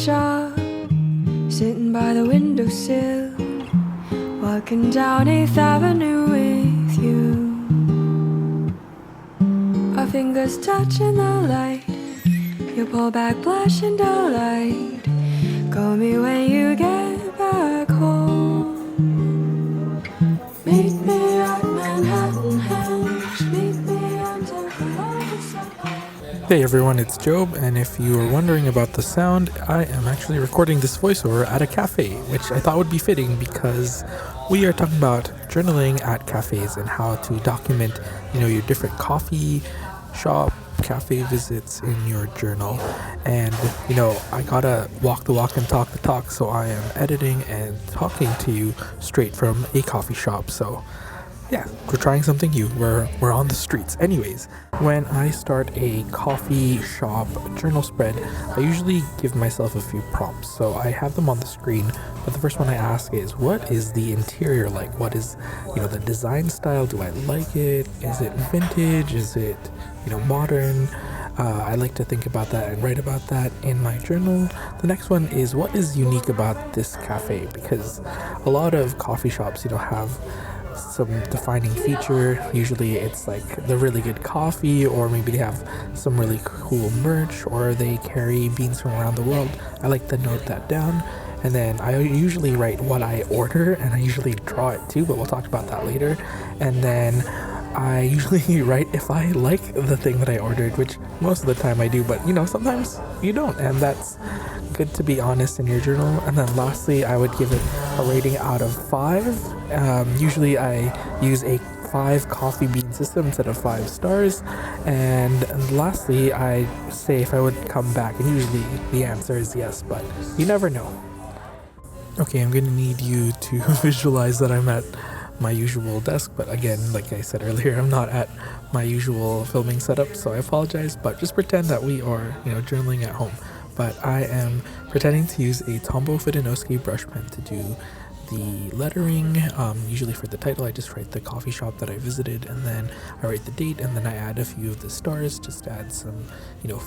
shop, sitting by the windowsill, walking down 8th Avenue with you. Our fingers touching the light, you pull back blushing delight. Call me when you get back home. Meet me at Manhattan Henge, meet me under the lights. Hey everyone, it's Job, and if you were wondering about the sound, I am actually recording this voiceover at a cafe, which I thought would be fitting because we are talking about journaling at cafes and how to document, your different coffee shop, cafe visits in your journal. And, I gotta walk the walk and talk the talk, so I am editing and talking to you straight from a coffee shop. So yeah, we're trying something new. We're on the streets. Anyways, when I start a coffee shop journal spread, I usually give myself a few prompts. So I have them on the screen, but the first one I ask is, what is the interior like? What is, the design style? Do I like it? Is it vintage? Is it, modern? I like to think about that and write about that in my journal. The next one is, what is unique about this cafe? Because a lot of coffee shops, have some defining feature. Usually it's like the really good coffee, or maybe they have some really cool merch, or they carry beans from around the world. I like to note that down, and then I usually write what I order, and I usually draw it too, but we'll talk about that later. And then I usually write if I like the thing that I ordered, which most of the time I do, but sometimes you don't, and that's good to be honest in your journal. And then lastly, I would give it a rating out of 5. Usually I use a 5 coffee bean system instead of 5 stars. And lastly, I say if I would come back, and usually the answer is yes, but you never know. Okay, I'm gonna need you to visualize that I'm at my usual desk, but again, like I said earlier, I'm not at my usual filming setup, so I apologize, but just pretend that we are, journaling at home. But I am pretending to use a Tombow Fidanowski brush pen to do the lettering. Usually for the title, I just write the coffee shop that I visited, and then I write the date, and then I add a few of the stars just to add some,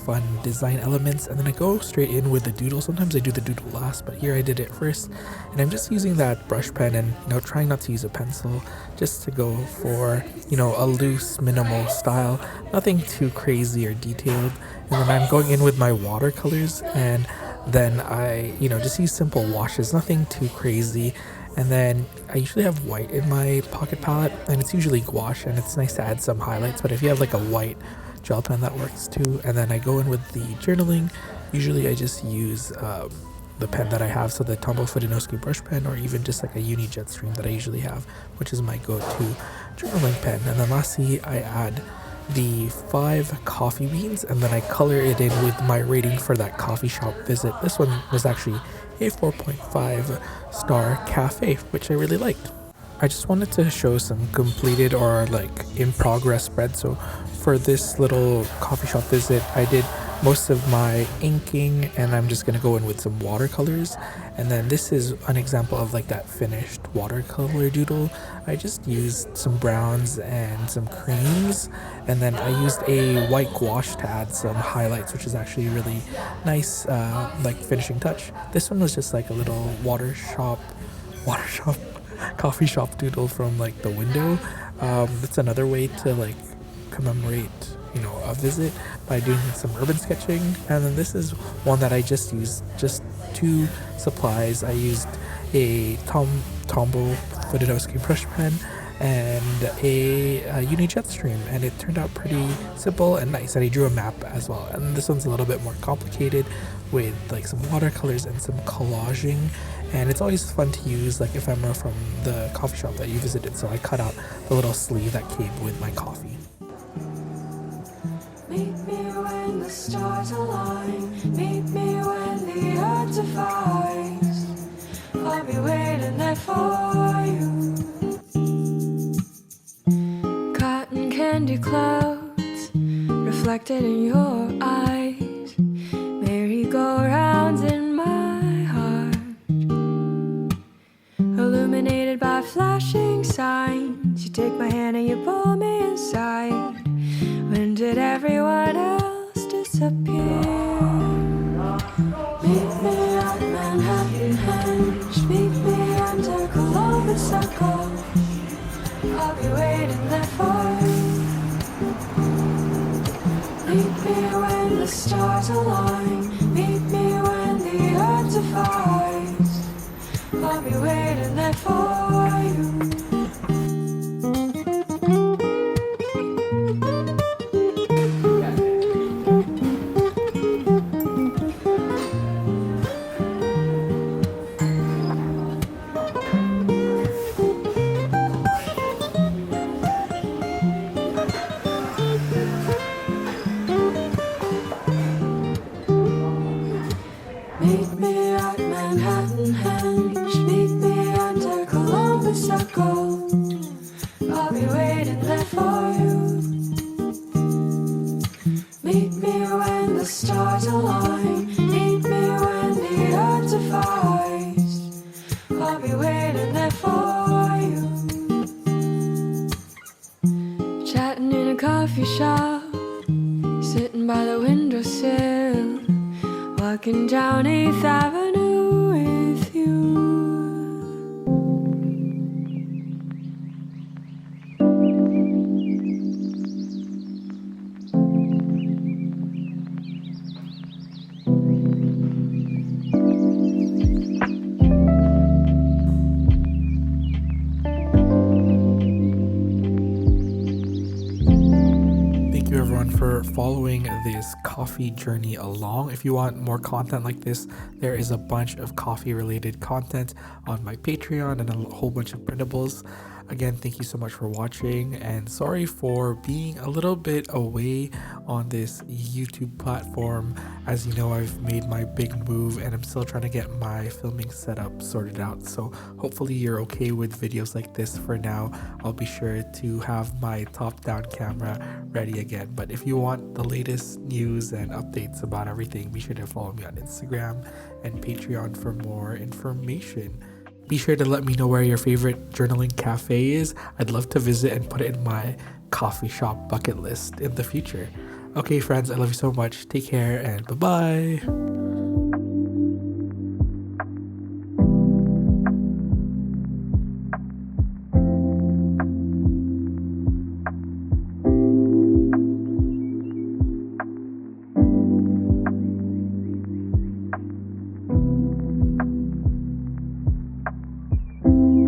fun design elements, and then I go straight in with the doodle. Sometimes I do the doodle last, but here I did it first, and I'm just using that brush pen and, trying not to use a pencil, just to go for, a loose, minimal style, nothing too crazy or detailed. And then I'm going in with my watercolors, and then I, just use simple washes, nothing too crazy. And then I usually have white in my pocket palette, and it's usually gouache, and it's nice to add some highlights, but if you have like a white gel pen, that works too. And then I go in with the journaling. Usually I just use the pen that I have, so the Tombow Fidanowski brush pen, or even just like a uni Jetstream that I usually have, which is my go-to journaling pen. And then lastly, I add the 5 coffee beans, and then I color it in with my rating for that coffee shop visit. This one was actually a 4.5 star cafe, which I really liked. I just wanted to show some completed or like in progress spread. So for this little coffee shop visit, I did most of my inking, and I'm just going to go in with some watercolors. And then this is an example of like that finished watercolor doodle. I just used some browns and some creams, and then I used a white gouache to add some highlights, which is actually really nice, like finishing touch. This one was just like a little coffee shop doodle from like the window. That's another way to like commemorate a visit by doing some urban sketching. And then this is one that I just used just 2 supplies. I used a Tombow Fidanowski brush pen and a uni Jetstream, and it turned out pretty simple and nice. And I drew a map as well, and this one's a little bit more complicated with like some watercolors and some collaging, and it's always fun to use like ephemera from the coffee shop that you visited. So I cut out the little sleeve that came with my coffee. Meet me when the stars align, meet me when the earth divides. I'll be waiting there for you. Cotton candy clouds reflected in your eyes, merry-go-rounds in my heart, illuminated by flashing signs. You take my hand and you pull me inside. When did everyone else disappear? Meet me Manhattan Henge. Meet me under Columbus Circle. I'll be waiting there for you. Meet me when the stars align. Meet me when the earth divides. I'll be waiting there for you. Meet me at Manhattan Henge. Meet me under Columbus Circle. I'll be waiting there for you. Meet me when the stars align. Meet me when the earth divides. I'll be waiting there for you. Chatting in a coffee shop, sitting by the windowsill. Walking down 8th Avenue with you. Thank you everyone for following this coffee journey along. If you want more content like this, there is a bunch of coffee related content on my Patreon and a whole bunch of printables. Again, thank you so much for watching, and sorry for being a little bit away on this YouTube platform. As you know, I've made my big move and I'm still trying to get my filming setup sorted out. So hopefully you're okay with videos like this for now. I'll be sure to have my top-down camera ready again. But if you want the latest news and updates about everything, be sure to follow me on Instagram and Patreon for more information. Be sure to let me know where your favorite journaling cafe is. I'd love to visit and put it in my coffee shop bucket list in the future. Okay, friends, I love you so much. Take care and bye-bye.